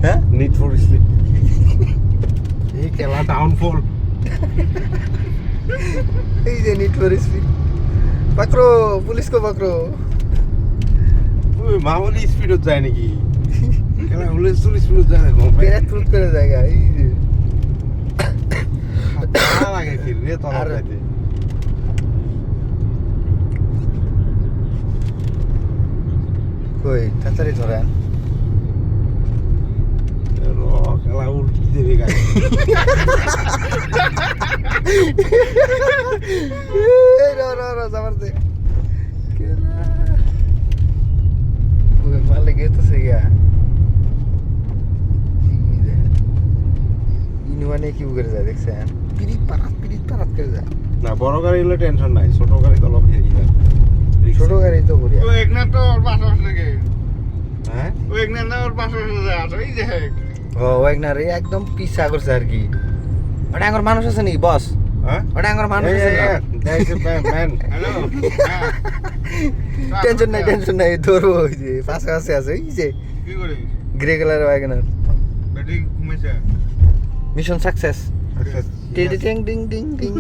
হ্যাঁ need for speed এই খেলা ডাউনফল এই যে নিড ফর স্পিড পাকড়ো পুলিশকে পাকড়ো ওই মামুলি স্পিডত যায় নাকি খেলা হুলস্থুল স্পিডত যায় দেখো পেরাত ফুট করে জায়গা এই যে খারাপ লাগে কি রে তোর আর- যাইতে কই তাড়াতাড়ি ধরেন খেলা উল্টি দেবে গাড়ি এই র যাবার দে ওই মালে গেতেছে গিয়া ইনুয়ানে কি করে যায় দেখছেন পিরিত পারাত করে যায় না বড় গাড়ি হলে টেনশন নাই ছোট গাড়ি তো অলপ হেরি যায় ছোট গাড়ি তো করি ও একনা তো ওর বাসা থেকে হ্যাঁ ও একনা না ওর বাসা যায় আসো এই যে ও ওয়াগনার একদম পিছা করছে আর কি ওটা আমার মানুষ আছে নাকি বস হ্যাঁ ওটা আমার মানুষ আছে না ম্যান হ্যালো টেনশন নাই ধরবো ওই যে পাশে আছে ওই যে কি করে গ্রে কালার ওয়াগনার ব্যাটিং ঘুমেছে মিশন সাকসেস আচ্ছা টিং টিং টিং টিং